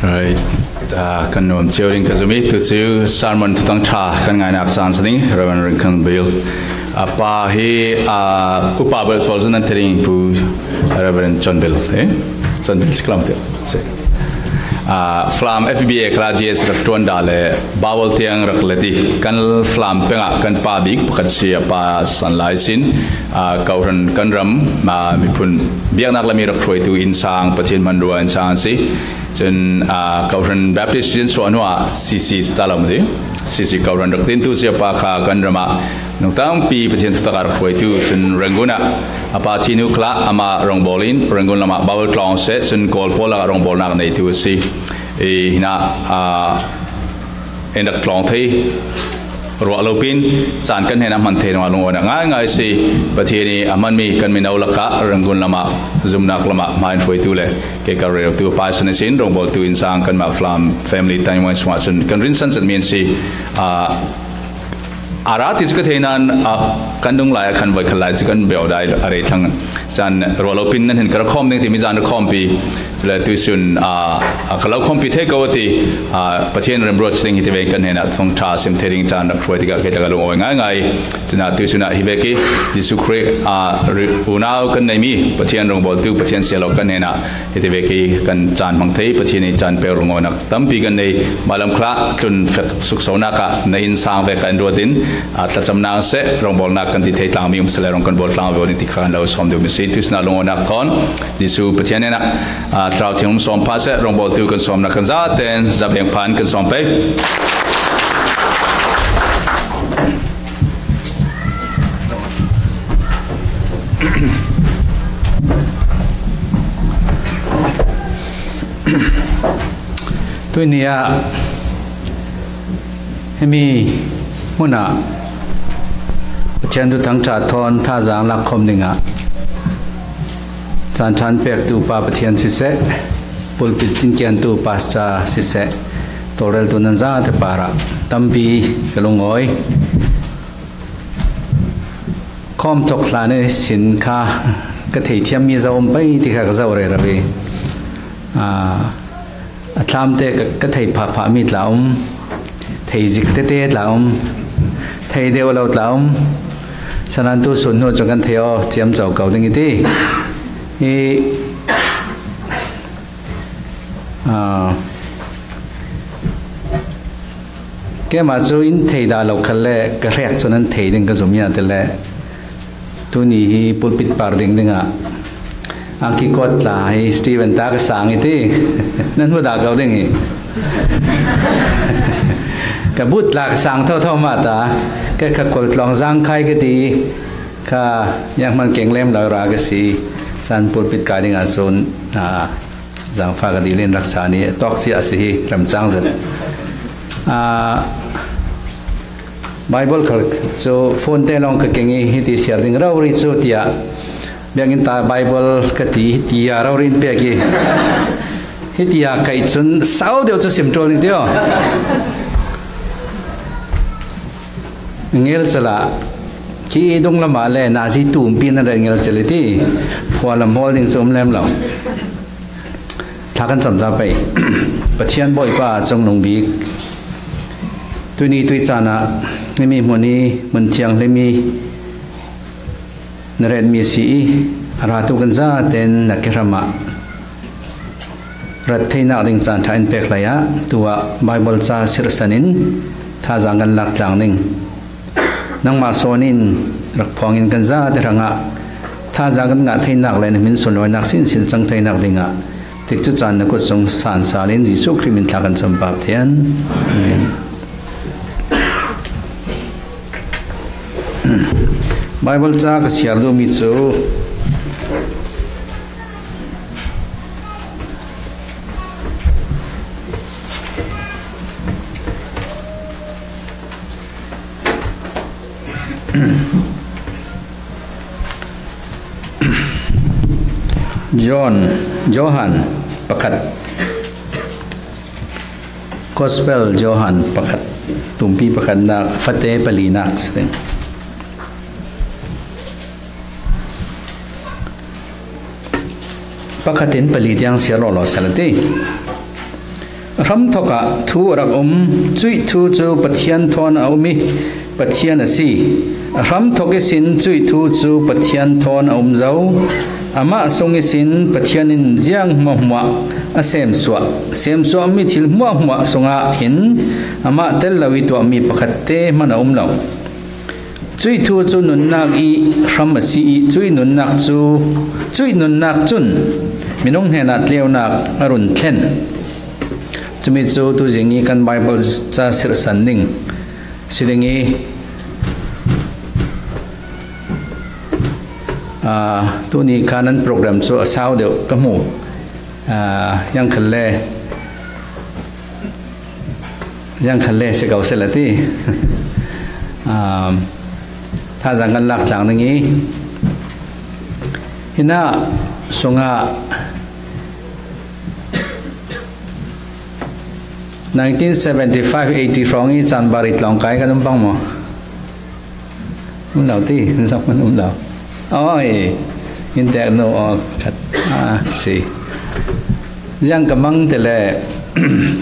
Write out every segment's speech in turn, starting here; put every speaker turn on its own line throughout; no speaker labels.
Right. Kan nom chewing kazumi tu chu sermon tutang cha kan ngai nak chance ni Reverend kan bill apa hi upabel solzun entering pu Reverend John Bill John Bill sklam te flam FBA klajes rak tuan dale bawal tiang rak leti kan flam penga kan pabik pakat sia pa sanlai sin kauran kan ram ma mi pun biak nak lami rak roi tu insang pathin mandua insang si chen kauran Baptist jin so anwa CC stalam de CC kauran rak tin tu sia pa kha kan rama nungtang pi pathin takar roi tu chen ranguna apa thinu kla ama rongbolin rangun lama bawal klong se chen kol pola rongbol nak nei tu si hina en dak klong thei ro lopin chan kan hena man thei no na ngai si pathini aman mi kan minau laka rangun lama zumnak lama main foi tu le ke ka re tu pa san sin rongbol tu insang kan ma flam family time was watching kan rin san mean si arat is ka theinan kandung lai khan vai khalai chikan bel dai are thang san rolopin nan hen kar khom ding ti mi jan khom pi chla tu sun khalau khom pi the ko ti pathian rem broch ding ti ve kan hena thong tha sim thering chan rak khoi ti ga ke ta lo ngai ngai chuna tu suna hi ve ki jisu khre unau kan nei mi pathian rong bol tu pathian sia lo kan hena ti ve ki kan chan mang thei pathian ni chan pe rong onak tam pi kan nei malam khla chun fek suk sona ka nei in sang ve kan ro din ta chamna se rong bol nak kan ti thei tlang mi sele rong kan bol tlang ve ni ti khan lo som de mi se tu sna lo nak kon jisu pathian na trao thiam som pa se rong bol tu kan som na kan za ten za beng pan kan som pe tu ni ya hemi muna chen tu thang cha thon tha jang lak khom ninga chan chan pek tu pa pathian si se pulpit tin kian tu pascha si se torel tu nan za te para tampi kalungoi khom thok hla ne sin kha ka thei thiam mi za om pai ti kha ka za re ra ve thlam te ka thei pha pha mi tla thei zik te te tla thei deu lo tla sanan tu sun no chang kan theo chiam chau kau ding ti cái mà chú in thầy đã lâu khăn lệ cái rẹt cho nên thầy đừng có giống như thế lệ tôi nghĩ pulpit par đừng đừng ang ki kot là Steven ta cái sáng ấy nên tôi đã câu đừng cái bút là cái sáng thâu thâu mà ta cái cột lòng giang khai cái gì cái yang man keng lem lại ra cái gì san pulpit cái đừng ăn son giang pha cái đi lên ਰੱษา này tóc xia xí làm trang giật Bible khal so phone te long ka kengi hiti share ding rawri chu tia biangin ta Bible ka ti tia rawrin pe ki hitia kai chun sau deu chu sim trol ding teo ngel chala ki dong lama le na ji tum pin na ngel chaliti phwala holding som lem lo thakan chamda pai pathian boy pa chong nong bi tu ni tu chana mi moni mun chiang le mi naren mi si ra tu kan za ten nakirama rat theina ding chan tha in pek la ya tuwa Bible cha sir sanin tha jangan lak tlang ning nang ma sonin rak phongin kan za te ranga tha jangan nga theinak le min sun loi nak sin sin chang theinak dinga tik chu chan na ko song san salin Jisu Christ thakan chambap thian amen Bible cha ka siar do mi chu Johan pakat Gospel Johan pakat tumpi pakat na fate palina sting pakatin palityang siya lolo salati
รำทกะทูรักจุยทูจูปะเทียนทอนเอามีปะเทียนสีรำทกิสินจุยทูจูปะเทียนทอนเอาเจ้าอามาทรงสินปะเทียนินเจียงมัวมัวเสียมสัวมีทิลมัวมัวทรงหินอามาเตลลวิตัวมีปะขัดเตมันเอาเหล่าจุยทูจูนุนนักอีรำสีจุยนุนนักจุนมินงเฮนัดเลี้ยวนักอรุณเทนจะมีจูตัวอย่างนี้กันไบเบิลจะสื่อสารนิ่งสิ่งนี้ตัวนี้การนั้นโปรแกรมจูสาวเดียวกับหมู่ยังคันเล่เสียเก่าเสียละที่ถ้าจังกันหลักหลังอย่างนี้ฮิน่าสงะ1975-80 ฟองนี้จันบาริตลองไกกันน้ำปังมั้งเหล่าที่สักมันเหล่าอ๋ออินเตอร์โนออกขัดสิยังกำลังแต่ละ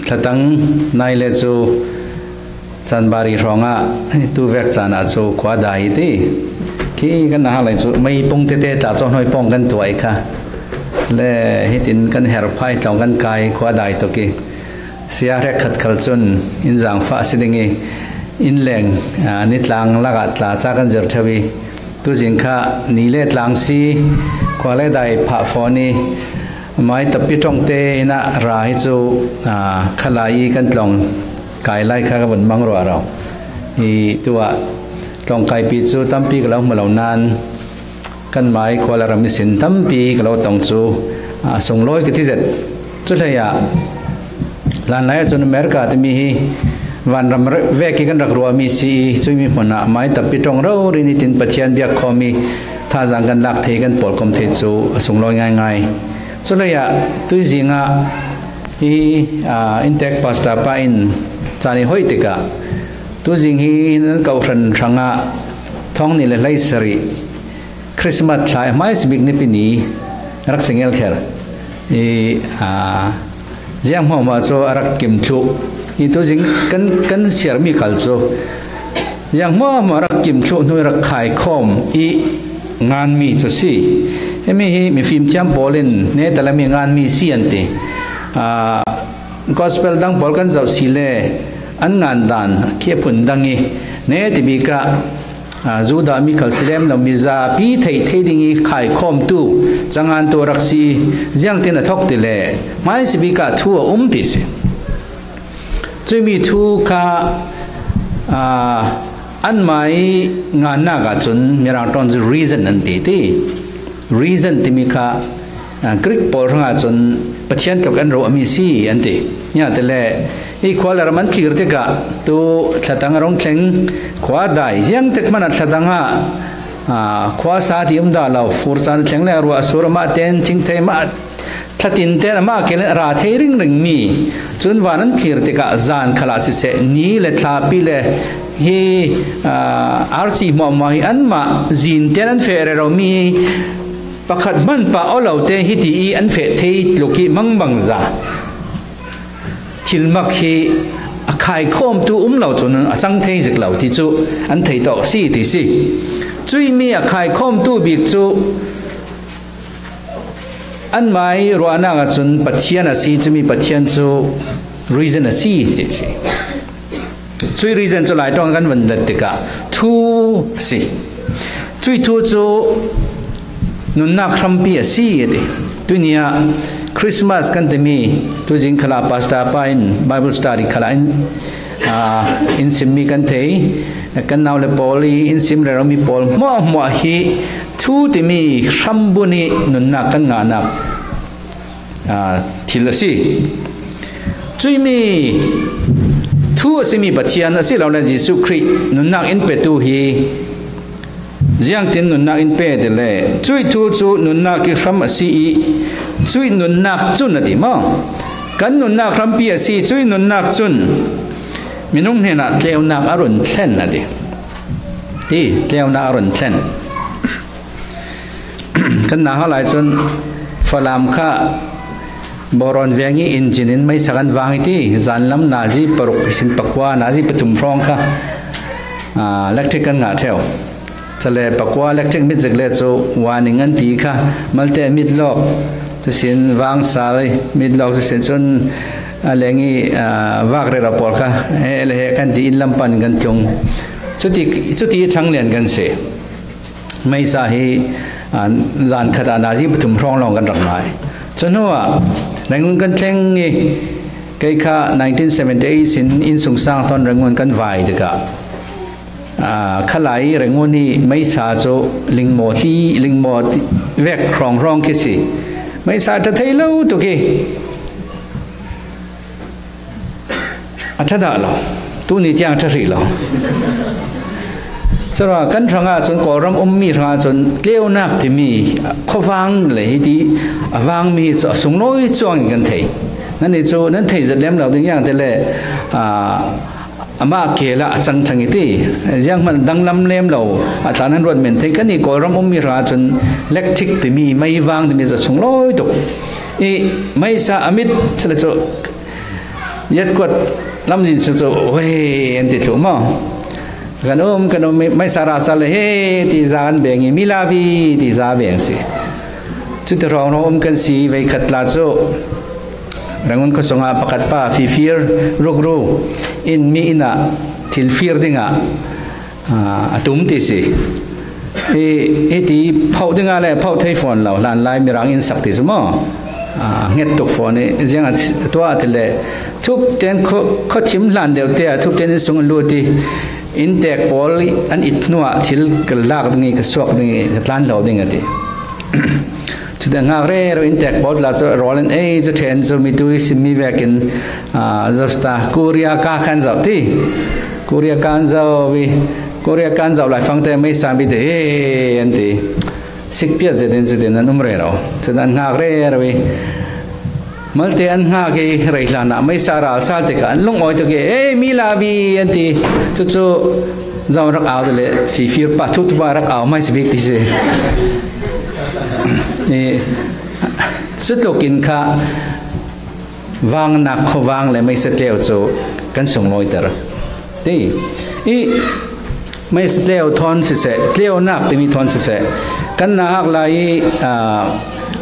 ถ้าตั้งนายเลจูจันบาริรองตัวเวกจันอาจูขวาได้ที่ขี้กันนะอะไรจูไม่ปงเตะตาจ้องหอยปองกันตัวไอ้ค่ะและให้ตินกันเฮร์ไพลองกันกายขวาได้ตัวกี้เสียแรกขัดขัดจนอินจังฟ้าสิ่งนี้อินแรงนิดลังลักตลาจากกันเจอทวีตัวจริงค่ะนิเลตลังซีขวาเลได้ผ่าฟอนีไม่ตับปิตรงเตนะรายจูขลายกันตรงกายไล่ข้ากันบังรัวเราอีตัวตรงกายปีจูตั้มปีกับเราเมื่อเรานานกันไม้ขวาเรามีสินตั้มปีกับเราตรงจูส่งร้อยกันที่เสร็จจุดเลยลานไหนจนอเมริกาที่มีวันรำเวกิกันรักรัวมีสีช่วยมีผลนะไม่ตับปิตรงเราเรนิตินปะเทียนเบียกคอมีท่าจังกันลักเทกันปอดคอมเทจูส่งร้อยง่ายๆส่วนเลยตัวจริงอินเทคพาสต้าไปอินจานี่ห้อยติกะตัวจริงนั้นเก่าขันช่างท้องนี่เลยไล่สรีคริสต์มาสใช่ไม่สบิกนี่ปีนี้รักสิงเอลเคอร์เจ้าพ่อมาโซรักกิมชุอีตัวจริงกันเสียมีคัลโซยังมารักกิมชุนู่นรักขายคอมอีงานมีจุดสี่มีฟิล์มเทียมโปลินเนี่ยแต่ละมีงานมีเสียนตีgospel ดังบอลกันเจ้าสิเล่อันงานดันเขียผุนดังงี้เนี่ยที่มีกะจูดามีคัลสิเลมเรามีซาปีเทดิ้งขายคอมตู้จังงานตัวรักษียังที่น่ะทอกติเล่ไม่สิมีกะทั่วติสิจะมีทั่วกะอันไม่งานน่ากะจนมีเราต้องจะ reason นั่นที่ reason ที่มีกะกรีกปอร์งาจนปะเทียนกับกันเรามีสีอันที่เนี่ยแต่ละอีกว่าเรามันคิดที่กะตัวชะตังร้องเพลงขวาได้ยังตึกมันชะตังขวาสาธิมดาเราฟูร์ซานเพลงแล้วรัวสุรมาเตนจิงเทมาถ้าตินเตนมาเกลราเทริงมีจนวันนั้นคิดที่กะจานขลาสิเสนี่เลทาปีเลฮีอาร์ซีมอมาฮีอันมาจินเตนันเฟรเรามีประคัดมันปะเอาเหล่าเตฮิตีอันเฟเทลูกีมังบังซาทิลมักฮีขายข้อมตัวเหล่าจนจังเทจิกเหล่าที่จูอันเทต่อสีที่สีจุยมีขายข้อมตัวบิกจูอันไม่รัวนักจนปัจเจียนสีจะมีปัจเจียนจู reason สีที่สีจุย reason จูหลายตรงกันวันเด็กกะทูสีจุยทูจูนุนนักคำปีสีเดตัวนี้คริสต์มาสกันเตมีตัวจริงขลาพาสต้าไปน์ Bible study ขลาอินซิมมีกันเทกันนาวเลปอลีอินซิมเรเรามีปอลมัวฮีทูเตมีคำบุนีนุนนักกันงานักทิลสีจุยมีทูสิมีปัจเจียนสิเราเล่นยิสุครินุนนักอินเปตูฮียังตินนุนนักอินเปเดเลจุยทูจูนุนนักกิคำสีจุยนุนนักจุนนดิมั้งกันนุนนักคำปีสีจุยนุนนักจุนมินุ่งเห็นอะเลวนักอรุณเช่นนะดิเลวนักอรุณเช่นกันหนาหลายจนฝรั่งข้า boron vengi engine mai sakan wangi ti zanlam nazi paruk sin pakwa nazi patum prong ka electric kan nga theo chale pakwa electric mit jegle chu warning an ti kha malte mit lok chu sin wang sal mit lok chu sin chun lengi wakre rapol ka ele kan di in lampan gan tlung chuti changlen gan se mai sa hi zan khata nazi patum prong long kan raknai chunwa rangun kan thleng ni kai kha 1978 sin in sung sang thon rangun kan vai de ka khalai rangun ni mai sa cho lingmo vek krong rong ki si mai sa ta thei lo tu ki athada lo tu ni tiang tha ri lo sura kan thanga chun koram ummi thanga chun leunak ti mi khowang le hi di awang mi chu sungloi chuang kan thei nan ni chu nan thei zat lem lo ding yang te le ama kela achang thangi ti yang man danglam lem lo atanan rod men thei kan ni koram ummi ra chun electric ti mi mai wang ti mi chu sungloi tu e mai sa amit chla chu yat kot lam jin chu we en ti thu ma kan mai sara sal he ti zan bengi milavi ti za beng si chu te rong kan si vei khat la chu rangun ko songa pakat pa fi fear rugru in mi ina til fear dinga atum ti si e ti phau dinga le phau thei phone lo lan lai mi rang in sak ti mo nget tok phone e jeng to atele thup ten kho thim lan deu te thup ten sung lu ti in tek pol an itnuwa thil kalak dingi ka suak dingi tlan lo ding ati chuda nga re ro in tek pol la so rolen e je then so mi tu simi vekin zosta korea ka khan zau ti korea kan zau lai phang te mai sam bi de anti sik pia je den an umre ro chuda nga re ro malte an nga ke reilana mai sara sal te ka lung oi to ke mi la bi anti chu zaw rak aw le fi fir pa thu tu ba rak aw mai sibik ti se sutlokin kha wang nak kho wang le mai setleo chu kan sung loi tar ti i mai setleo thon se tleo nak ti mi thon se kan na hak lai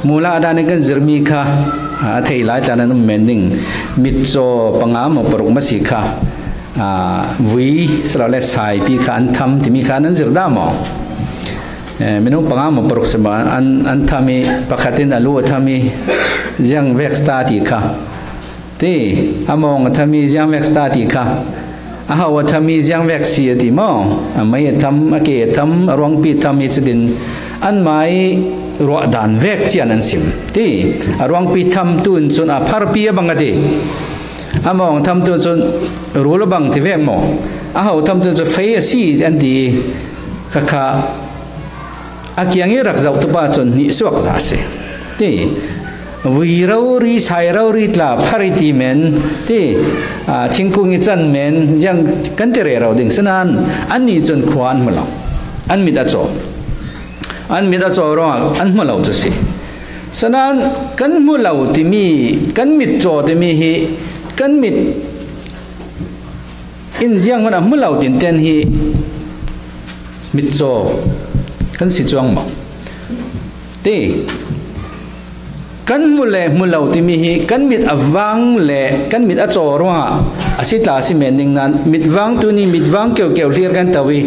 mula da ne kan zirmi kha thei lai tan an mending mit cho panga mo paruk ma si kha vi sala le sai pi kha an tham ti mi kha nan zir da mo menu panga mo paruk se ma an thami pakhatin alu thami jang vek sta ti kha ti among thami jang vek sta ti kha ahawa thami jang vek si ti mo mai tham ake tham rong pi thami chidin an mai ro dan vek chian an sim ti arwang pi tham tun chun a phar pi bangati among tham tu chun rul bang ti vek mo a hau tham tu chu fei si an ti kha akyang rak zau tu ba chun ni suak za se ti vi ro ri sai ro ri tla phari ti men ti thingkung i chan men yang kan te re ro ding sanan an ni chun khwan mala an mi da cho an mi da cho ro an hmalau chu si sanan kan hmulau ti mi kan mit cho ti mi hi kan mit in jiang mana hmulau tin ten hi mit cho kan si chuang ma ti kan mulau ti mi hi kan mit awang le kan mit a cho ro asita si mening nan mit wang tu ni mit wang keu hlir kan tawi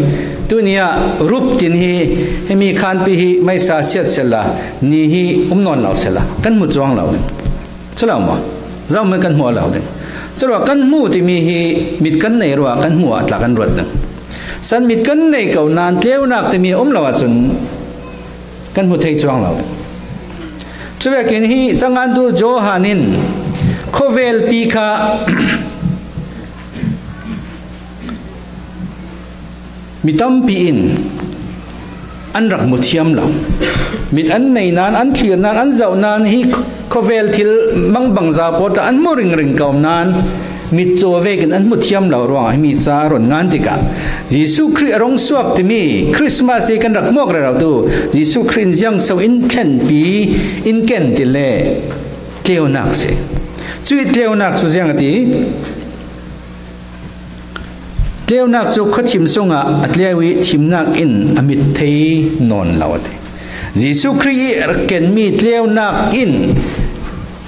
tu nia rup tin hi hemi khan pi hi mai sa set sela ni hi non lau sela kan mu chuang lau chalo ma zau me kan hu lau de chalo kan mu ti mi hi mit kan nei ro kan hu atla kan rot dang san mit kan nei kau nan tleu nak ti mi lawa chun kan hu thei chuang lau chuwe kin hi changan tu johanin khovel pi kha mitam pi in an rak muthiam lo mit an nei nan an thlir nan an zau nan hi khovel thil mang bang za pota an mo ring kaum nan mit cho vekin an muthiam lo ro mi cha ron ngan tika jisu christ rong suak ti mi christmas e kan rak mok ra tu jisu christ jang so in khen pi in ken ti le เลี้ยวนักเสียจุดเลี้ยวนักสุดยังตีเลี้ยวนักสุดขัดทิมส่งอ่ะอัตเลี้ยววิทิมนักอินอมิตเทนอนเหล่าตียิสุครีรักเกนมีเลี้ยวนักอิน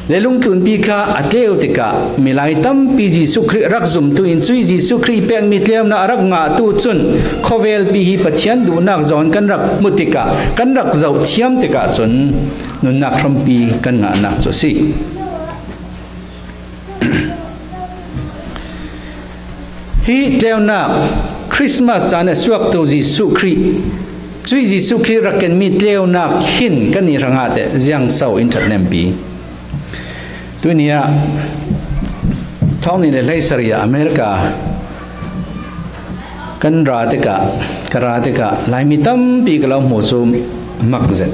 เลลุงตุนปีกาอัตเลี้ยวติกามีหลายตั้มปียิสุครีรักซุ่มตุนจุยยิสุครีเปียงมีเลี้ยวนักรักงาตูจุนขเวลปีฮีปัจเจียนดูนักจอนกันรักมุติกากันรักเจ้าเทียมติกาจุนนุนนักคำปีกันงานักจุสิฮีเลี้ยวนักคริสต์มาสจานสวกตัวยิสุครีจุยยิสุครีรักเกนมีเลี้ยวนักหินกันนี่รังอาเตยังเศร้าอินทัดเนมปีตัวนี้ท้องนี่ในไลซาริอาอเมริกากันราติกากราติกาลายมีตั้มปีกเราหมู่ซูมักเจ็ด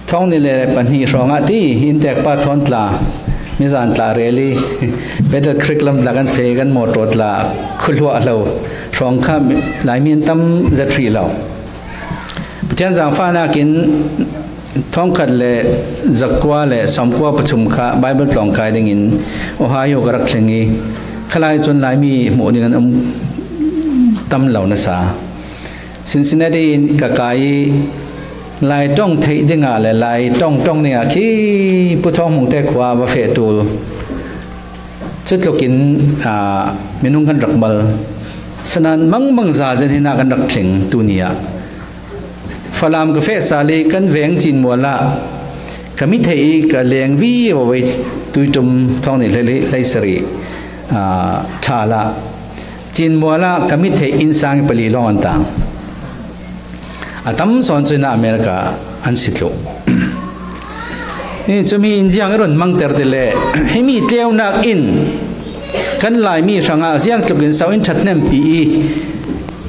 ท้องนี่เลยปัญหาสองที่อินเตกปาทอนตลามิจานตลาเรลีเป็นคริกลัมตะกันเฟกันหมดรถตลาคุลวะเราสองข้ามลายมีตั้มเจ็ดทีเราเช่นสังฟ้านากินท้องขัดเลยจักว่าเลยสมกว่าประชุมข้าไบเบิลตองกายดิ่งินโอไฮโอกรักเชงีขลายจนหลายมีหมู่ดิ่งันตั้มเหล่านัสาซินซินเนตีกะกายลายต้องเทดิ่งอะไรลายต้องเนี่ยขี้ผู้ท้องมงเตะขวาว่าเฟตูจุดลูกินเมนุงกันรักบัลสนันมังซาเจนที่นากันรักเชงตัวนี้ฟลามกาแฟซาลีกันแหวงจินมัวละกมิเทอีกเลียงวีเอาไว้ตุยตุมท้องนี่ไลสรีชาละจินมัวละกมิเทอินสังปลีลอนต่างตั้มสอนจุนอเมริกาอันสิโลนี่จะมีอินเดียงรุ่นมังเตอร์เดเลให้มีเลี้ยวนักอินกันหลายมีสังอาเซียงตบกินสาวอินชัดเนมปี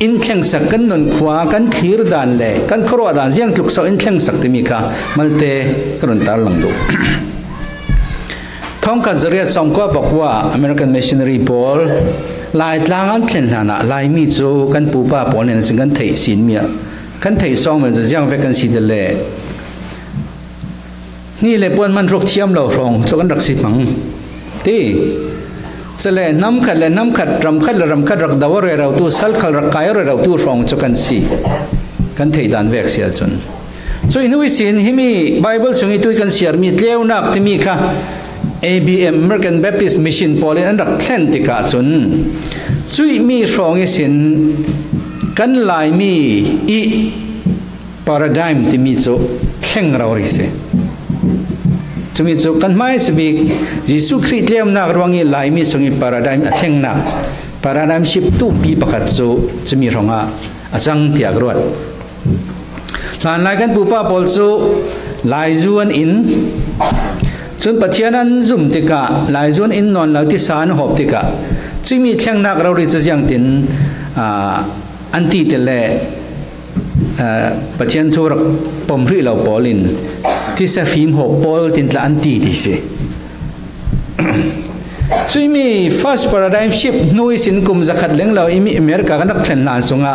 อินแข่งสักกันนนขวากันขีรดานเล่กันครัวดานเสียงทุกสาวอินแข่งสักที่มีค่ะมัลเตกรุนตาลังดูท้องกันจะเรียกสองก็บอกว่า American Missionary Ball ลายลางอันเช่นนั้นลายมีจูกันปูป้าปอนเนี่ยสิ่งกันไทยสินเมียกันไทยสองมันจะยังเวกันสิเดเล่นี่เลยปวนมันรกเทียมเรารองจกันรักสิมังที่จะเล่น้ำขัดรำขัดรักดาวเรเราตู้สัลขัดรักกายเราตู้รองจกันสีกันเทดันเวกเสียจนส่วนอินวิสินที่มีไบเบิลส่งตัวกันเสียมีเลี้ยวนักที่มีค่ะ ABM American Baptist Mission พอเลยอันรักแค่นติกาจนส่วนมีรองอิสินกันลายมีอีพาราไดม์ที่มีโจแข่งเราริเซจะมีจุกันไม่สบิกยิสุคริสต์เลี้ยมนักรวงอีลายมีส่งอีพาราไดม์แข่งนักพาราไดม์ชิปตู้ปีประคัตโจจะมีรองอาจังเตียกรวดหลานลายกันปูป้าพอลโจลายจวนอินจนปัจเจียนั้นซุ่มติกะลายจวนอินนอนเหล่าที่สารหอบติกะจะมีแข่งนักเราดิจะยังตินอันตีเตเลปัจเจียนทุรปมริเราปอลินที่จะฟิล์มหกปอลตินละอันตีดิเสซึ่งมี first paradigm shift นุ้ยสินกุมจักรเลี้ยงเราอิมิอเมริกากันนักแข่งลานสงะ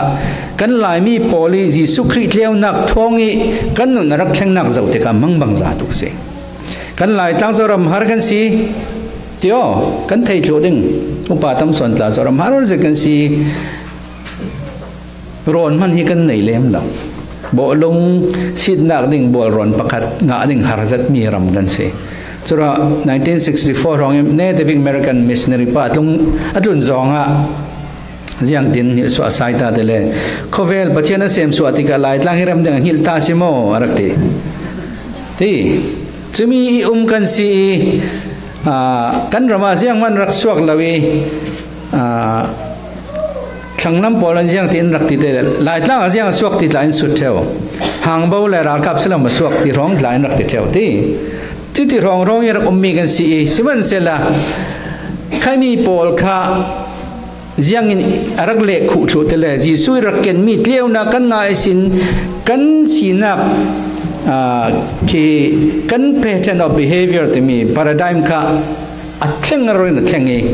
กันหลายมีปอลิจิสุคริเลี้ยวนักทองอีกันนุนนักแข่งนักเจ้าเด็กมังบังจาตุกเสกันหลายตั้งจรมหากันสีเดียวกันไทยโจดิงอุปาตัมส่วนตาจรมหากันสิกันสีร้อนมันให้กันในเลี้ยมเราบ่ลงสิดนักดิ่งบ่ร้อนประคัดงาดิ่งหารัดมีรำกันเสสุรา1964รองเนติบิกอเมริกันมิชชันนารีป้าตรงอัดลุนจองอ่ะยังดินสวดสายตาเดลโคเวลปัจเจนเซมสวดติกาไลท์ลังฮิรัมดังฮิลตาซิโมรักตีที่จะมีกันสีกันรามาเสียงมันรักสวกลาวีขังน้ำปอลันเสียงที่รักติเตลไลท์ลังเสียงสวกติดไลน์สุดเทวหางเบาเลยรักกับสลัมสวกที่ร้องไลน์รักติเทวที่ร้องยังรักมีกันสีสิมันเสละใครมีปอลค่ะยังรักเล็กขู่ชุดเลยจีสุยรักเกนมีเลี้ยวนักกันนายสินกันสีนักที่กัน pattern of behavior ที่มี paradigm ค่ะอัดแข่งเราเรื่องแข่งเอง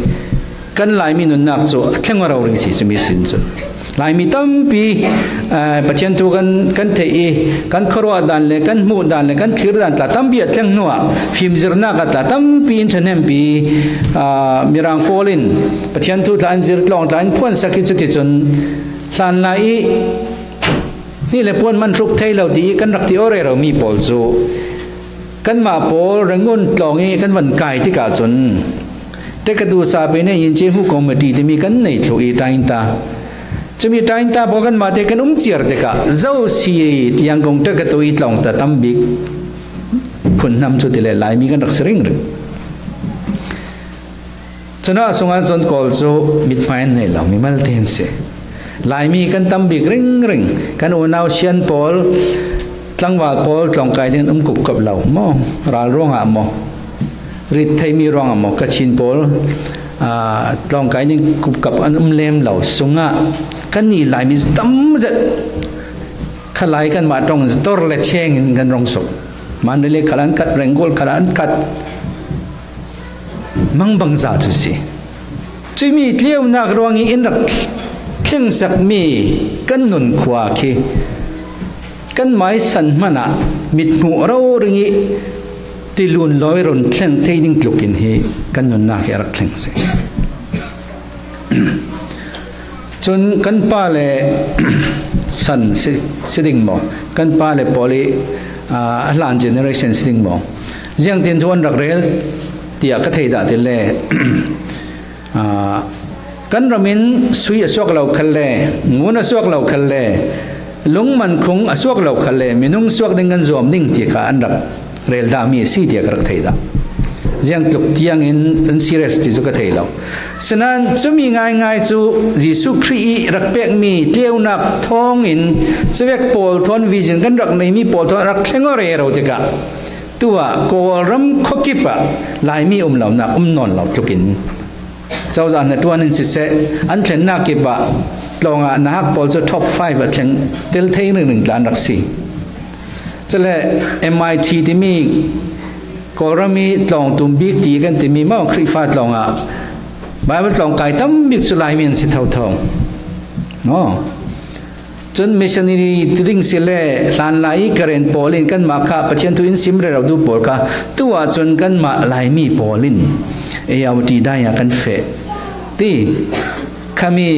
กันหลายมีนุนนักจู่แข่งเราเรื่องสิจะมีสินจู่ ลายมีตั้มปีปัจจัยตัวกันเทอีกันครัวดันเลยกันหมู่ดันเลยกันขีดดันแต่ตั้มปีเทียงนัวฟิล์มจิรนากันแต่ตั้มปีอินเทอร์เน็ตปีมีรังโพลินปัจจัยตัวหลานจิรลองหลานพวนสักจุดที่จนหลานลายนี่เลยพวนมันรุกไทยเราดีกันรักที่โอเรเรามีปอลโซกันมาโปเรื่องเงินลองนี้กันวันไก่ที่กาจนแต่กระดูซาไปเนี่ยยินเจ้าผู้กองมาดีที่มีกันในโลกอีตาอินตาจะมีตาอินตาบอกกันมาแต่กันเสียร์เด็กะเจ้าสียังคงแต่กระตัวอีตลองแต่ตั้มบิ๊กคนนำจุดที่เลยมีกันรักษาเรื่องฉะนั้นส่งอันส่วนกอลโซมิดพายในเรามีมาลเทนเซ่มีกันตั้มบิ๊กริงกันอุณาวเชียนปอลตั้งว่าพอลองกายเนี่ยกุบกับเรามองราลร้องอ่ะมองริดไทยมีร้องอ่ะมองกระชินพอลลองกายเนี่ยกุบกับอันเล่มเราสงะกันนี่ลายมีตั้มจะขลายกันมาตรงตัวเล็กเชงกันรองศพมันเลยขลันกัดแรงกอลขลันกัดมังบังซาจุสิจะมีเที่ยวนักร้องอินรักเข่งสักมีกันนุนขวาคีกันหมายสันมันมิดหัวเราเรื่องนี้ติลุนลอยรนเคลื่อนที่ดิ้งกลุกินให้กันนนนักอยากเคลื่อนเสียจนกันป้าเลยสันสิดิ่งมอกันป้าเลยพอลีหลานเจเนอเรชันสิดิ่งมอยังตินทวนรักเรลเตียก็เทด่าติเลยกันรามินสุยสวกเราคันเลยงูนสวกเราคันเลยลุงมันคงอสวกเราคันเลยมินุงสวกดึงกันรวมนิ่งที่ขาอันดับเรลดามีสีเดียกรักไทยดายังตกเตียงอินซีเรสที่สุกไทยเราฉะนั้นจะมีง่ายจูยิสุครีรักเป็กมีเที่ยวนักท้องอินสเวกโพลทอนวิจินกันรักในมีโพลทอนรักเชงอเรเราเด็กะตัวโกรำขกิปะลายมีเหล่านักนอนเราทุกินเจ้าจานตัวนั้นสิเสอันเข็นนักกิปะลองนักบอลจะท็อป5แบบเช่นเตลเทน1ล้านรักสีจะเลย MIT ที่มีก็เรามีลองตุ่มบิ๊กตีกันที่มีมั่งครีฟาดลองบางวันลองไก่ตั้มบิ๊กสุไลมีนสิเท่าทองจนมิชชันนีดิ้งสิเล่ลานไลกระเรนโพลินกันมาค่ะปัจจัยตัวอินซิมเรเราดูโพลค่ะตัวจนกันมาไลมีโพลินเอาดีได้ยังกันเฟะที่ขามี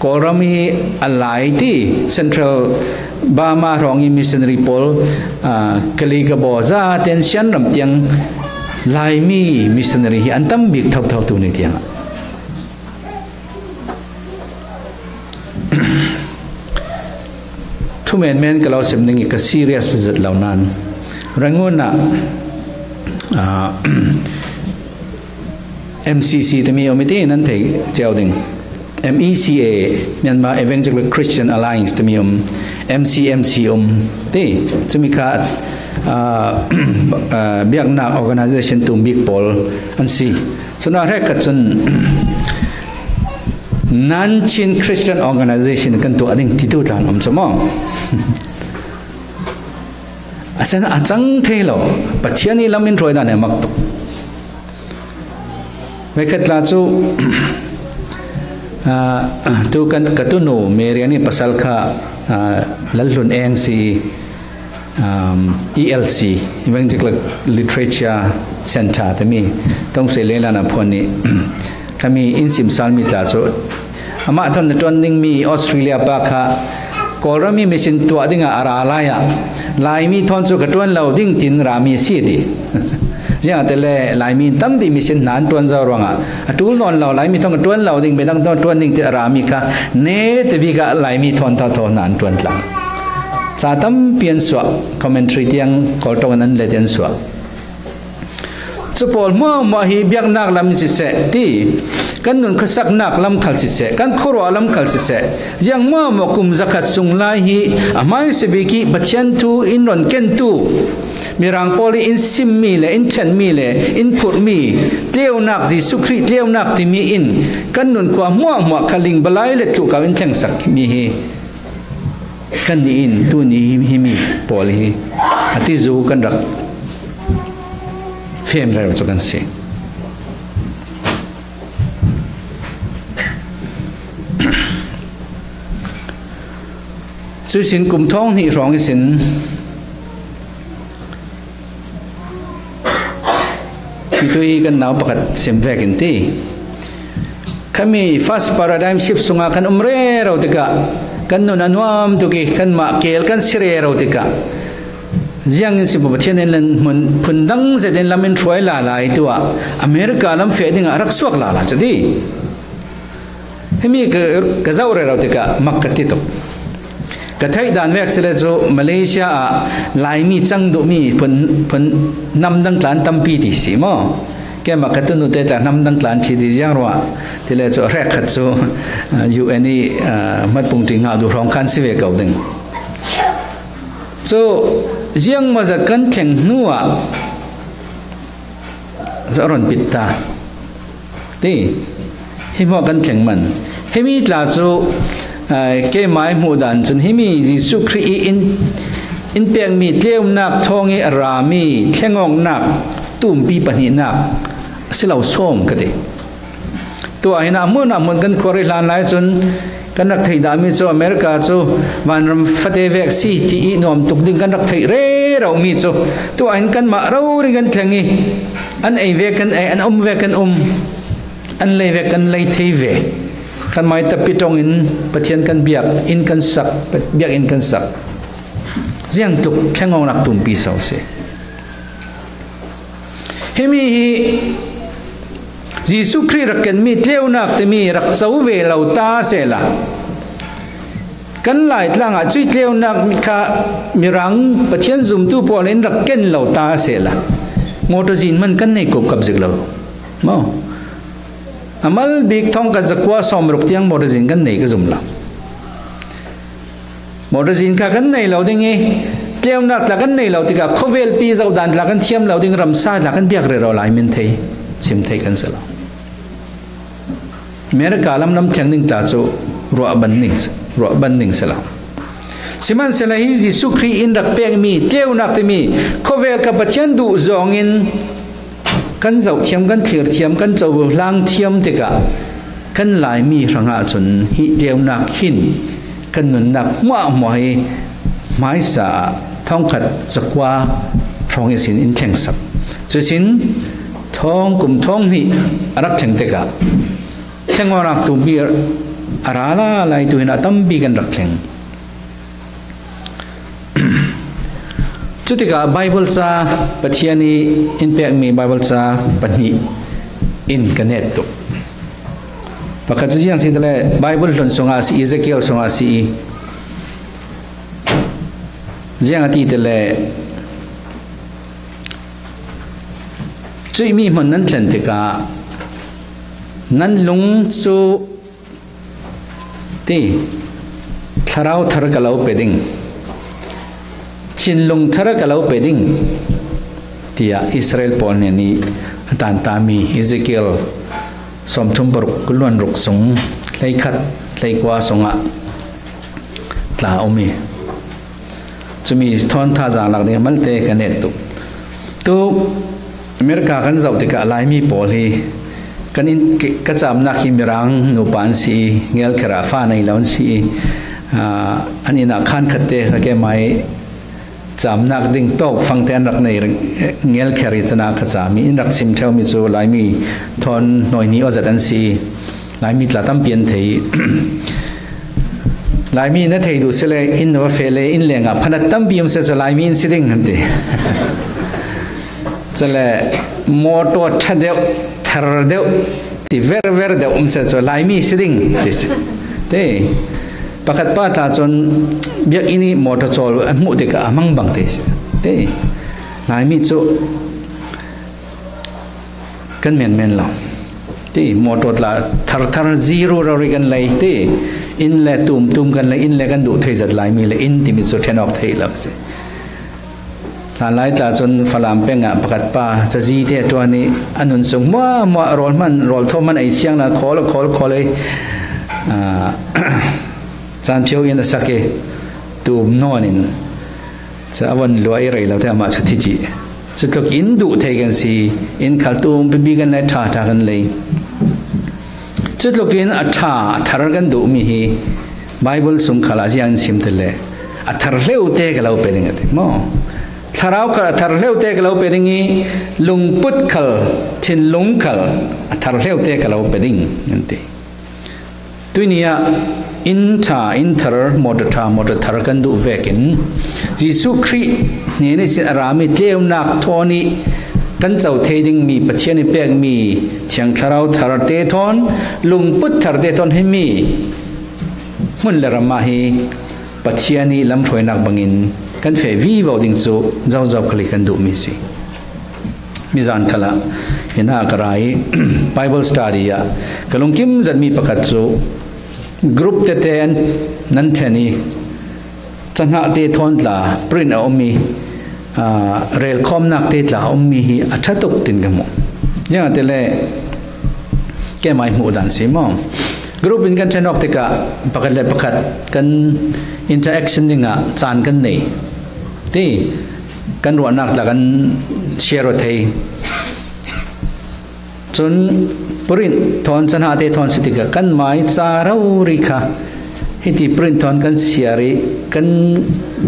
ก็เรามีอะไรที่เซ็นทรัลบามาร้องอิมิชันรีพอลกลีกบอซาเทนชันรำเตียงลายมีมิชันรีอันตั้มบิ๊กเท่าตัวนี้เตียงทุกเมนก็เราเสพนึงก็ซีเรียสสุดเหล่านั้นเรื่องนู้นน่ะMCC ที่มีอมิตีนั่นเองเจ้าดิ่ง MECA Myanmar Evangelical Christian Alliance ที่มีMCMC ที่จะมีการเบียกนัก organization ตุ่มบิ๊กปอลอันสี่ส่วนแรกก็จนnon-Chin Christian organization กันตัวดิ่งที่ตัวจานสมองอาจารย์อาจังเทโลปัจจัยนี้เราไม่รู้ได้เนี่ยมักตุเวกตลาจูtu kan katunu meriani pasal ka lalun ANC ELC Evangelical Literature Center tami tong se lela na phoni kami insim salmi tla so ama thon ton ning mi Australia pa kha kolrami mission tu adinga arala ya lai mi thon chu katwan lo ding tin rami si diยังแต่เลยหลายมีตั้มดีมีเช่นนั้นตัวเราว่าตูนนเราหลายมีท้องตัวเราดิ่งไปตั้งตัวดิ่งที่รามีค่ะเนตวิกะหลายมีทอนท่าทอนนั้นตัวหลังสาตั้มเปลี่ยนสวะคอมเมนต์ที่ยังกอลตัวนั้นเลยเปลี่ยนสวะสปอลมั่วมาฮีเบียกนักลำสิเสที่กันนุนขสักนักลำขัลสิเสกันขรัวลำขัลสิเสยังมั่วมาคุมจักรสุงไลฮีอาไม่เสบิกีบัชยันตูอินรอนเกนตูมีรังโพลีอินซิมมีเลยอินเทนมีเลยอินพุทมีเลี้ยวนักจิสุครีเลี้ยวนักที่มีอินกันนุนกว่ามั่วขลิงบลายเล็กกับอินเทงสักมีฮีกันนี่อินตัวนี้ฮิมีโพลีอธิจูกันรักเฟมเราจะกันเสีย จุสินกุมท้องนี่ร้องสินมีตัวกันหนาวประกาศเสียมแวกินที่ขมี fast paradigm shift สุงากันเร่เราติกะกันนุนันวามตุกิกันมาเกลกันสิเรเราติกะยังสิบประเทศนั้นมันพุ่นดังเสด็จลำมินช่วยลาลายตัวอเมริกาลำเฟดิงรักสวกลาลาจะดีให้มีกระเจ้าเราติกะมักกะติตกกระไทยด่านแวกเสด็จโจมาเลเซียลายมีจังดุมีพุ่นนำดังกลานตั้มปีที่สิมั้งแกมักกะตุนุเตตานำดังกลานที่ดีจังรัวที่เลโจแรกขัดโจยูเอ็นนี่มัดปุ่งติงหาดูร้องคันสิเวกเอาดึงโจยังมาจากกันแข่งนัวจะร้อนปิดตาที่ให้พอกันแข่งมันให้มีตลาดจูเกี่ยไม้หมู่ดันจนให้มียิสุครีอินเปียงมีเลี้ยวนักทองให้รามีแข่งงนักตุ่มปีปนินักสิเราส้มกันดิตัวไอ้น้ำมันกันควรลานไหลจนกันรักไทยดามิโซอเมริกาโซวันรำฟัดเอเวกซีที่อินอมตุกดิ้งกันรักไทยเร่เรามีโซตัวอันกันมาเราเรื่องกันแข่งงี้อันไอเวกันไออันเวกันอันเลยเวกันเลยไทยเวกันไม่ตัดปิดตรงอินประเทศกันเบียกอินกันสักเบียกอินกันสักเสียงตุกแข่งงนักตุ่มปีเสาเสเฮมียิสุครีรักกันมีเลี้ยวนักแต่มีรักเสาเวลาตาเสละกันหลายทางจุดเลี้ยวนักมีข้ามีรังประเทศซุ่มตู้พอเล่นรักเก่นเหล่าตาเสละมอเตอร์จินมันกันในกบกับสิกเรามั้งอามัลบิ๊กทองกันสักว่าสมรุปเตียงมอเตอร์จินกันในก็ซุ่มละมอเตอร์จินข้ากันในเราได้ไงเลี้ยวนักละกันในเราติกาโคเวลปีเจ้าดันละกันเทียมเราดิ้งรำซาละกันเบียกเรเราหลายมินเทยชิมเทยกันเสละเมื่อกาลำน้ำแข็งนิ่งตาโจรัวบันนิ่งเสละสิมันเสละฮิจิสุครีอินรักเปียงมีเลี้ยวนักแต่มีโคเวลกับประเทศดูจองอินกันเจ้าเทียมกันเถียร์เทียมกันเจ้าล้างเทียมติกากันหลายมีรังอาจนฮิเลี้ยวนักหินกันนุนนักมั่วหมอยไม้สาท้องขัดสักว่าพรองสินอินแข่งสักจะสินท้องกลุ่มท้องนี่รักแข่งติกาแข่งว่ารักตัวบีอาราลาอะไรตัวนั้นตั้มบีกันรักแข่งจุดที่กับไบเบิลซาปัจจัยนี้อินเปียกมีไบเบิลซาปัจจัยอินกันเนตตุปกติอย่างสิ่งที่ไบเบิลหลุนส่งอาศีอิเซเคียลส่งอาศีอย่างที่ที่เลยจุดมีมันนั้นเช่นที่กับนั้นลุงจูที่ทาราวทารกะเลาเปดิ้งชินลุงทารกะเลาเปดิ้งที่อิสราเอลปอนเนี่ยนี่ตานตามีอิเซเคียลสมทุมปรุกุลวนรุกสงไลขัดไลกว่าสงะลาอมีจะมีทอนท่าจางหลักเนี่ยมันเตะกันเน็ตตุอเมริกากันจะติกะลายมีปอลีกันอินกระจำนักฮิมรังนูปานสีเงลคราฟ้าในลาวสีอันนี้นักขันขัดเตะแกไม่จำนักดิ่งโตกฟังแทนรักในเงลคริจนาขจามีอินรักซิมเทลมิจูลายมีทอนหน่อยนี้อจัดอันสีลายมีตลาดตั้มเปลี่ยนเทยลายมีนั่นเทยดูเสลอินว่าเฟลอินเลียงอ่ะพนัดตั้มเปลี่ยนเสร็จลายมีอินสิดิ่งหันเตเสลมอโตชัดเดียวทาร์เดียวที่เวอร์เดียวเสร็จลายมีสิดิ่งเตปกติป้าตาจนเบียกอินี่มอเตอร์โซลมุติกะมังบังเตสเต้ลายมีจุกันเมนเราที่มอเตอร์ละทาร์ซีโร่เราเรียกันเลยที่อินเล่ตุ่มกันเลยอินเล่กันดูเทจัดลายมีเลยอินที่มีจุดเทนออกเทแล้วสิหลายตาจนฝรั่งเป็นอ่ะปกติป้าจะจีเทตัวนี้อันนั้นส่งว่าโรลมันโรลทอมันไอเสียงละคอเลยจานเพียวอินสักเกตูมนอนินจะวันรวยอะไรแล้วแต่มาสุดที่จีจุดลูกอินดูเทกันสิอินขัดตูมไปบีกันเลยท่ากันเลยจุดลูกอินอัฐาทาร์กันดูมีฮีไบเบิลสุ่มขลาจีอันซิมเตเล อัธรเลวเตกเราเป็นยังไงมั้งถ้าเราก็อัธรเลวเตกเราเป็นยังไงลุงพุทธเขาทินลุงเขาอัธรเลวเตกเราเป็นยังนั่นเองตัวนี้อินทาร์โมดทาร์กันดูเวกินจิสุครีนี่นี่สิอารามิเลี้ยวนักทอนีกันเจ้าเทดิงมีปัจเจกเปียกมีเชียงทาราทาร์เตทอนลุงพุทธทาร์เตทอนให้มีมันละรำมาฮีปัจเจกนี้ลำถอยนักบังอินกันเฟวีบาวดิ้งซูเจ้าคลิกันดูมิสิมิจานขละเห็นอะไรไบเบิลสตาดีอะกลุงคิมจัดมีประกาศซูกรุ๊ปเตนนั่นเทนี่จันหาเตทอนละปรินเอามีเรลคอมนักเตทละเอามีฮีอัฐตุกตินกันมั้งยังแต่เล่แกไม่หมู่ดันสิมั้งกรุ๊ปอินกันเชนออกติกะประกาศเลยประกาศกันอินเตอร์แอคชั่นยังอ่ะจานกันนี่ที่กันรัวนักละกันเชียร์เทย์จนปรินทอนจันหาเตทอนสติกะกันหมายจาราริค่ะฮิติปรินทอนกันเชียร์กัน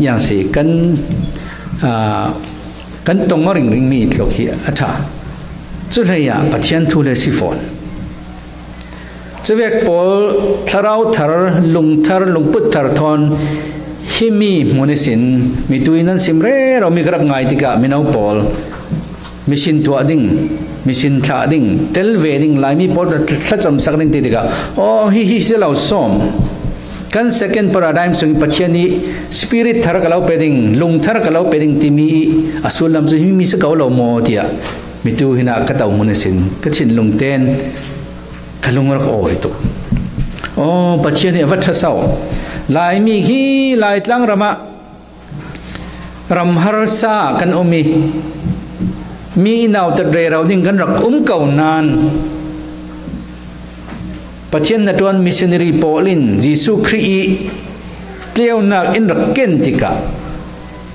อย่างสิกันตรงริงมีโลกีอัฐาจุดเลยอ่ะปัจจัยทุเลสิฟอนจะเวกปอลทาราวทาร์ลุงพุทธทาร์ทอนฮิมีมุนิสินมีตุยนันสิมเร่เรามีกระไงติกะมินเอาปอลมิชินตัวดิ่งมิชินท่าดิ่งเทลเวดิ่งไลมีปอลทัดจำสักดิ่งติกะโอ้ฮิเสลาซ้อมกัน second paradigm ส่งปัจจัยนี้ spirit ทาร์กะเราเปดิ่งลุงทาร์กะเราเปดิ่งที่มีอสุลลำจะมีสกาวเราโมดีอะมีตุยนักกระตาวมุนิสินก็ชินลุงเต้นขลุงรักโอ้ยตุโอ้ปัจจัยนี้วัฏเศร้าลายมีฮีลายตั้งรำฮาร์ซากันอมีนาวตะเรเราดิ้งกันรักเก่านานปัจจัยนั้นตัวมิชชันนารีโปลินยิสุครีเลี้ยวนักอินรักเกนติกะ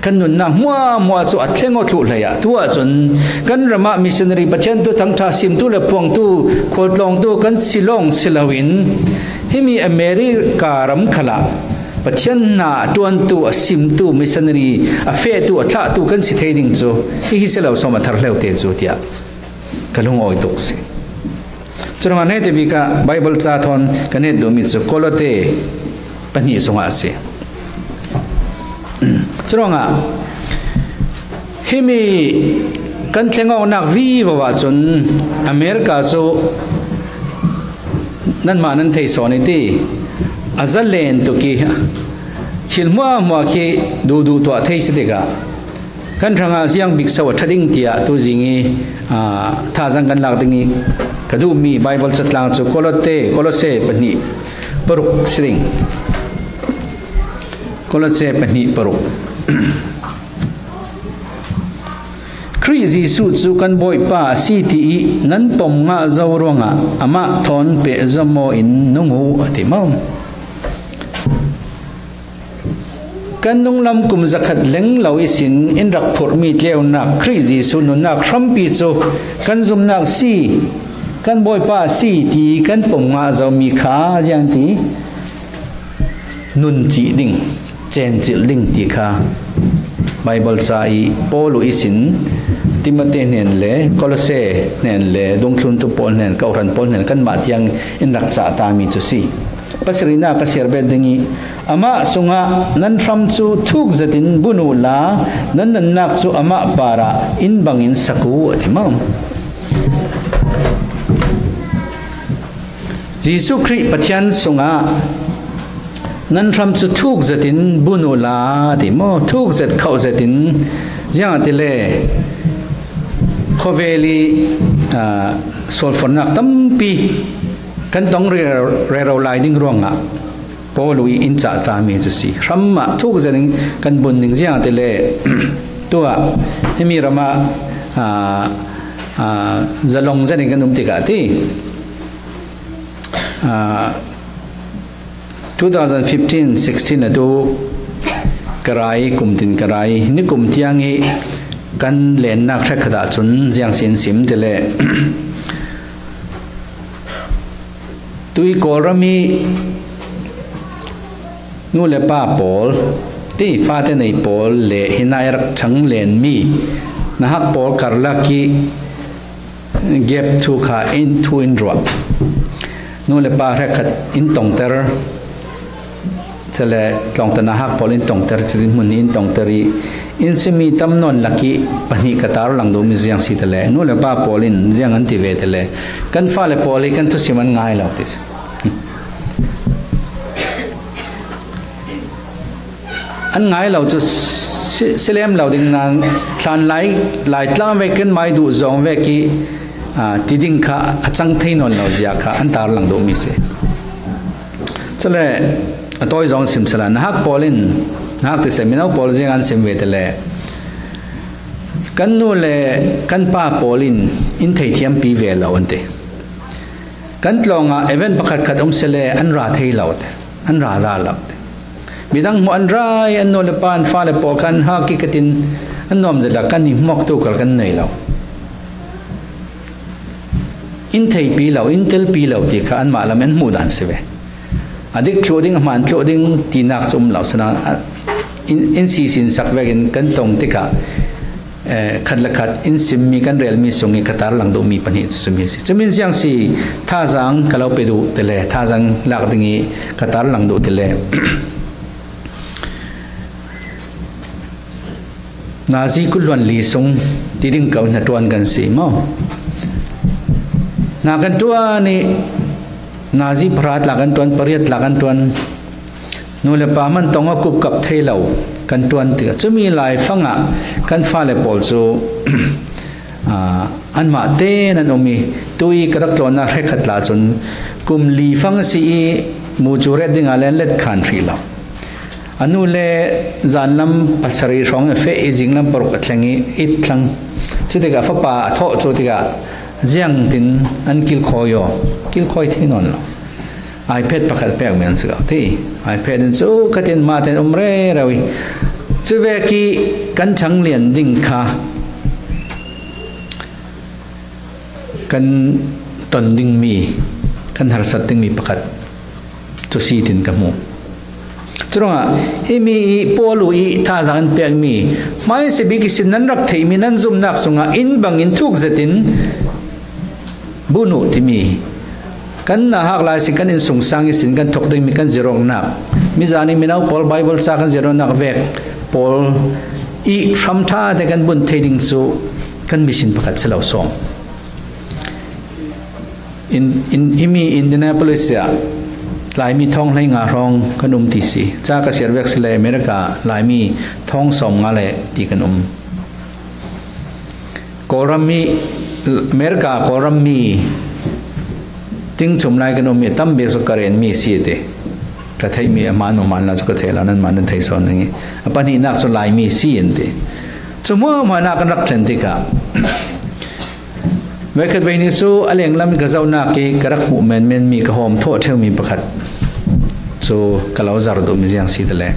กันนุนนักมัวสุอัดเชงอทุเลยตัวจนกันรำมิชชันนารีปัจจัยตัวทั้งท่าซิมตัวเล็บพวงตัวโคตรลองตัวกันสิลงสิลาวินที่มีอเมริการัมขละปัจจัยน่ะตัวซิมตัวมิชชันนารีเฟตัวท่าตัวกันสิเทดิ่งจูที่ฮิเซลาวสมัทร์เลวเตจูเดียกันลงอ้อยตุกสิจนวันนี้เทวิกาไบเบิลจาทอนกันเนี่ยดูมิจูโคโลเตปนิสงอาเซีจนว่าที่มีกันเทงเอานักวีบว่าจนอเมริกาจูนั่นมานั่นเทสอนิตีอาจารย์เลนตุกีชิลมัวคีดูตัวเทสติกากันทางอาเซียนบิ๊กสวัสดิ่งเตียตัวจริงท่าจังกันหลักดิ่งกระดูมีไบเบิลสัตลางจูโคโลเซปนีปรุกสิงโคโลเซปนีปรุกคริสิสุจูกันบ่อยป้าซีทีนั้นปมงาเจ้ารวงอามาทอนเปะจมอินนุ่งหูติมองกันนุ่งลำกุมจักรเล็งเหล่าอิสินอินรักผลมีเลี้ยวนักคริสิสุนุนักครัมปีจูกันจุมนักซีกันบ่อยป้าซีทีกันปมงาเจ้ามีขาอย่างที่นุนจีดิ่งเจนจิดิ่งตีขาไบเบิลใจโปลุอิสินติมเตเนนเลโคลเซเนนเลดงทุนตุปอลเนนเการันปอลเนนกันมาที่ยังอินรักษาตามีจุสีปัสรินาก็เสียเบ็ดดึงีอามาสุงะนั้นฟรัมจูทุกจัดินบุนุลานั้นนักจูอามาปาระอินบังอินสักูที่มั่งยิสุคริปัจจันสุงะนั้นทำสุดทุกจัดินบุนุลาที่มั่งทุกจัดเข้าจัดินยังติเล่โคเวลีโซลฟอนักตั้มปีกันต้องเรียเราไล่ดิ้งร่วงพอลุยอินจ่าตามีจุสีรัมมาทุกจัดินกันบุญดิ้งยังติเล่ตัวให้มีรามาจะลงจัดินกันนุ่มติกาที่2015-16นะดูกระไรกลุ่มตินกระไรนี่กลุ่มที่ยังงี้กันเล่นนักแข่งขันจนยังสินสิมเดลตุยโกรมีนู่นเลยป้าปอล ที่ฟ้าเตนไอปอลเล่หินายรักชังเลนมีนะฮักปอลคาร์ลักกี้เก็บทุกขาอินทูอินรัวนู่นเลยป้าเรียกอินตงเตอร์จะเลยลองตนะฮักปอลอินตงเตอร์จะมุนอินตงเตอรีอินสมีตำนนลักกี้ปนิกตาร์ลังดูมิเซียงสิทะเลนู่นเลยป้าปอลินเซียงอันติเวทะเลกันฟ้าเลยปอลิกันทุสิมันง่ายแล้วที่อันง่ายเราจะเสลียมเราดิ้งนั้นทานไหลตลาเวกันไม่ดูจงเวกี้ที่ดิ้งข้าจังเทนนเราเสียข้าอันตาร์ลังดูมิเซจะเลยตัวจงสิมสลานะฮักปอลินนะฮักที่เสมินาปอลินกันสิมเวทเลยกันนู่นเลยกันป้าปอลินอินเทียมปีเวลเราอันเดกันลองเอเวนประกาศขัดเสลอันราเทเราเดอันราเราเดบิดังมัวอันไรอันโนเลปานฟ้าเลปอกันฮากิกตินอันนอมจะลักกันนี่มอกตุกกันในเราอินเทยปีเราอินเทลปีเราที่ข้าอันมาละมันมูดันเสวอดีตโคดิ้งมันโคดิ้งที่นักสมเหล่าสนาอินซีสินสักเวกินกันตรงที่กะขัดละขัดอินซิมมีกันเรียลมีส่งอีกตาร์ลังดูมีปัญหาสมิสิจะมีอย่างสิท่าจังก็เราไปดูเตเลท่าจังหลักดึงอีกตาร์ลังดูเตเลนาซีกุลวันลีสงที่ดึงเก่าหน้าตัวกันสิมั้งนากันตัวนี่นาซีพระราชหลักกันตัวปริยัติหลักกันตัวนู่นเลยป่ามันต้องเอากุบกับเทเลากันตัวเถื่อจะมีหลายฟังอ่ะกันฟ้าเลยปอลซูอันมาเต้นั่นมีตัวอีกระตัวน่าเรขัดลาจนกุมลีฟังสีมูจูเรดิงอะไรเล็ดขันฟีเราอันนู้นเลยจานลำภาษารีร้องเฟยจิงลำปรกทางนี้อิดทางจุดที่กับฟ้าป่าทอจุดที่กับเจียงตินอันกิลคอยกิลคอยที่นอนเราiPad ประคัดแปลกเหมือนสิ่งที่ iPad นั่นสู้กันเต็มมาเต็มเร่เราอีจุดเวกีกันช่างเลียนดิ่งค่ะกันตนดิ่งมีกันหาสัตว์ดิ่งมีประคัดจุดสีตินกับมูจุดว่าให้มีปอลูอีท่าจังเปียกมีไม่เสบิกิสินนั้นรักเทมีนั้นซุ่มนักสุงอินบังอินทุกเจตินบุญที่มีกันน่าหักลายสิกันอินสงสังสินกันถกดึงมีกันเจรองนักมิจานี่มีน้าพอลไบเบิลสักกันเจรองนักเวกพอลอีทรัมท่าแต่กันบุญเทดิงสูกันมิสินประกาศเสลาส่งอิมีอินเดียนาโพลิสหลายมีท้องไหลงารองกันตีสีจากเกษตรเวกซ์เลอเมริกาหลายมีท้องสมงาเลตีกันกอรัมมีอเมริกากอรัมมีทิ้งชมไล่กันมีตั้มเบสกเรนมีสีเดกระเทยมีมานุมันแล้วก็เทแล้วนั้นมันเทยสอนอย่างนี้ปนีนักสุไลมีสีอันเดสมมติว่านักรักเซนติกาเวกเวนิสูอะไรอย่างนั้นมีกระเจ้าหน้ากีกระรักหูมันมีกระหอมโทษเท่ามีประคัดสูกล่าวจารุมีอย่างสิทธิ์เลย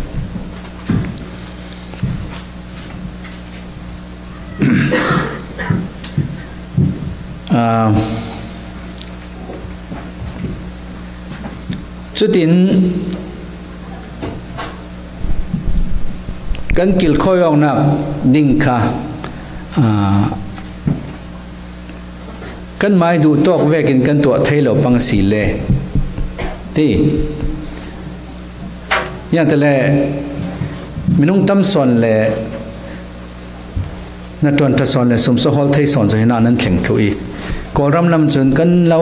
สุดท้ายกันกิลคอยออกนักดิ่งค่ะกันไม่ดูตอกเวกินกันตัวเทลปังสีเล่ที่อย่างแต่ละมินุ่งตั้มสอนเล่นัดวันทัศน์เล่สมสหอลไทยสอนจะเห็นนั้นแข็งถุยก่อนรำนำจนกันเรา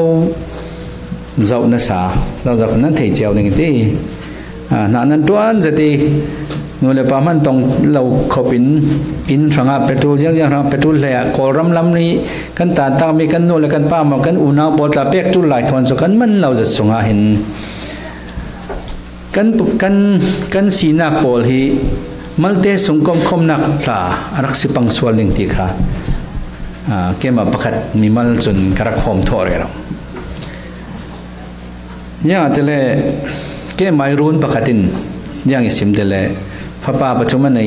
เจ้าหน้าสาเราจะคนนั้นเทเจียวหนึ่งที่นั้นตัวอันจะที่นู่นเลยประมาณต้องเราขบินอินทางเปโตรยังทางเปโตรเลยก่อนรำลำนี้กันตาตามีกันนู่นเลยกันป้ามากันอุณาบดละเปียกจุลไหลทอนสุกันมันเราจะส่งเห็นกันสีนักโปลฮีมัลเตสงกรมคมนักตารักสิปังสวลลิงติค่ะเกี่ยมาประคัดมีมัลจนกระคมทอเรเราอย่างแต่ละเกี่ยไม่รู้ประคัดินอย่างอิสิมแต่ละพระป่าปัจจุบันใน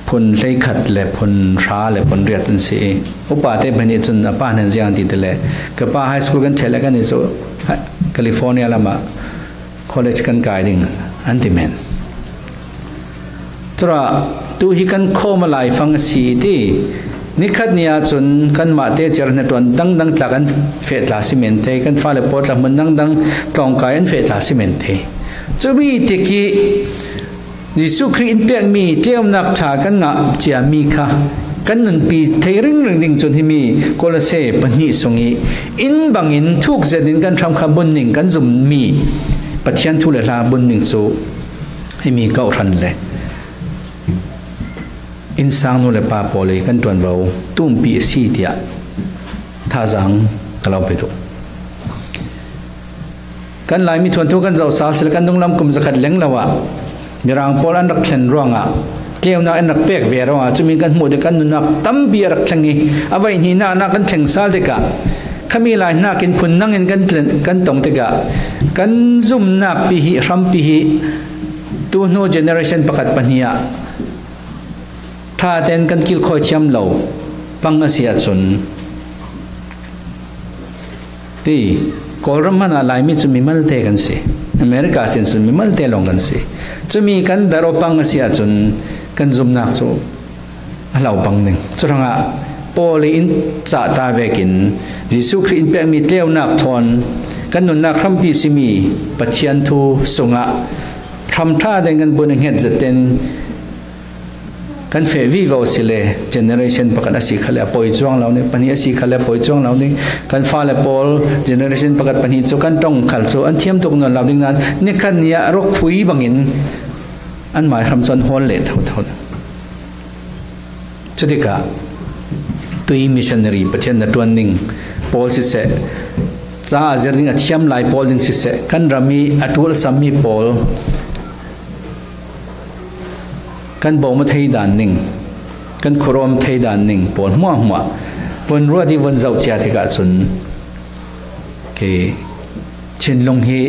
พลไลขัดและพลช้าและพลเรียดตันสีอุปาเทเป็นจนป้าเนินเสียงติดแต่ละกับป้าไฮสคูลกันเทเลกันในโซแคลิฟอร์เนียละมาคอลเลจกันไกดิ้งอันติแมน ตัวตัวที่กันโคมาลายฟังสีที่นิคัดเนียจนกันมาเตจร์ในตัวดังตะกันเฟตลาซิเมนเทกันฟ้าเลปอดละมันดังตองกายอันเฟตลาซิเมนเทจะมีที่กียิสุคริสต์เปียกมีเที่ยวนักชากันงะเจียมีค่ะกันนันปีเทริงดิ่งจนที่มีโกลเซ่ปนิสงอีอินบังอินทุกเจดินกันทำขบุญหนึ่งกันจุ่มมีปะเทียนทุเลลาบุญหนึ่งสูให้มีเก้าทันเลยอินสังนุเลปาโปเลยกันตัวนเราตุ้มปีสีเดียท่าจังกล่าวไปดูกันหลายมีทวนทุกันเจ้าสาวสิลกันตรงลำกุมสกัดเลี้ยงละวะมีรางโปลันรักเชนร่วงอ่ะเกี่ยวนักนักเปียกเวรว่าจะมีกันหมดกันนักตั้มเบียรักเชงนี้เอาไว้นี่นักกันเชงซาลเด็กะขมีหลายนักกินพุ่นนั่งกันตรงเด็กะกันซุ่มนักปีหิรัมปีหิตัวโนเจเนอเรชันประกาศปัญญาถ้าเดินกันกิลคอยเชื่อมเราฟังเสียจนที่กอลรัมมันอะไรมิจะมีมัลเตกันสิอเมริกาเซนส์มีมัลเตลงกันสิจะมีกันดารปังเสียจนกันซุ่มนักโซเราปังหนึ่งจุดหางปอลีอินจ่าตาเวกินยิสุคริสต์เป็นมีเลี้ยวนักทอนกันนุนนักคำพิสิมีปัจเจียนทูสงะทำท่าเดินกันบนเหตุเต็นกันเฟวีวอสิเลเจเนอเรชันประกาศสีขลับปอยจ้วงเราเนี่ยปัญญาสีขลับปอยจ้วงเราเนี่ยกันฟ้าเลปอลเจเนอเรชันประกาศปัญญาจุกันต้องขัดโซอันเทียมตุกนนเราดิ้งนั้นนี่กันเนี่ยรกพุยบังอินอันหมายคำสอนฮอลเลตเท่าจุดที่กะตุยมิชชันนารีประเทศนัดวันนิ่งปอลสิเสจ้าเจริญอัตยามไลปอลดิ้งสิเสกันรามีอัตุลสามีปอลกันบอกมาไทยด่านหนึ่งกันโครมไทยด่านหนึ่งปนมั่ววันรัวที่วันเจ้าเจ้าที่กาศนเกชินลงฮี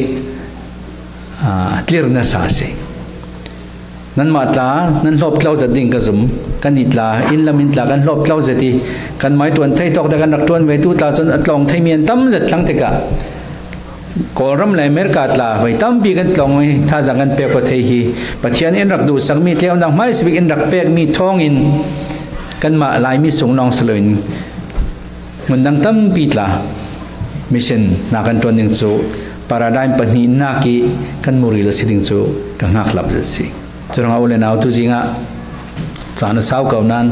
คลียร์นัสาสินั้นมาตานั้นลบเล่าจะดิ่งกระสุมกันอิดลาอินลามินตากันลบเล่าจะดีกันไม้ตัวนไทยตอกแต่กันรักตัวนเวทุตาจนอัตลองไทยเมียนตั้มจัดลังเทกะกอรัมเลยเมริกาตลาไปตั้มปีกันตรงนี้ถ้าจังกันเปียกประเทศปัจจัยนี้รักดูสักมีเที่ยวนักไม่สบิกินรักเปียกมีท้องอินกันมาลายมีสูงนองสลอยมันดังตั้มปีตลามิชชั่นนักกันตัวหนึ่งสูปาราไดม์ปนินักกีกันมุริลสิทิงสูกันหักหลับจัดสิจนเอาเลยน่าตุจิงะจานสาวเก่านั้น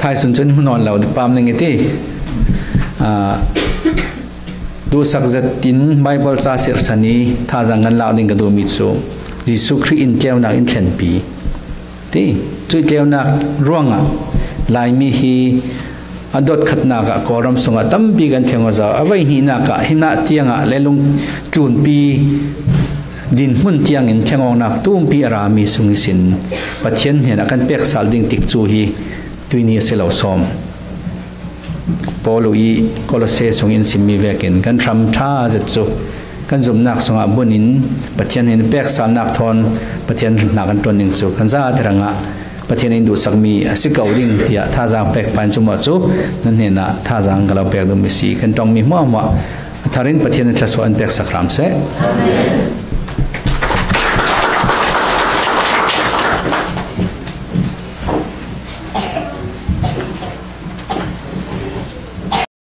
ท้ายสุนทรหุ่นนอนเราปามหนึ่งที่ดูสักจัดตินไบเบิลซาเสรสันีท่าจังกันลาวดิ่งกระดูมิตซูยิสุคริอินเกลนักอินเทนปีที่จุดเกลนักร่วงอ่ะลายมีฮีอดดขัดนักกอรัมสงะตั้มปีกันเทียงว่าจะเอาไว้หีนักหินาเทียงเลลุงกลุ่นปีดินหุ่นเทียงอินเทียงองนักตุ้มปีรามีสุงิสินปัจเจนเห็นกันเปียกสาลดิ่งติกจูฮีตุยนี้เสลาซอมปอลุยก็ละเสสงอินสิมีเวกินกันทำท่าจัดจุกันจุ่มนักสงะบุญอินปัจเจียนเห็นเปียกสาลนักทอนปัจเจียนนักกันตัวหนึ่งจุกันซาเทรังะปัจเจียนอินดูสักมีสิเกาดิ่งเทียท่าจางเปียกปันจุมาจุนั่นเห็นนะท่าจางกเราเปียกดูมิสีกันต้องมีมั่วทารินปัจเจียนทัศวรรณเปียกสักรามเส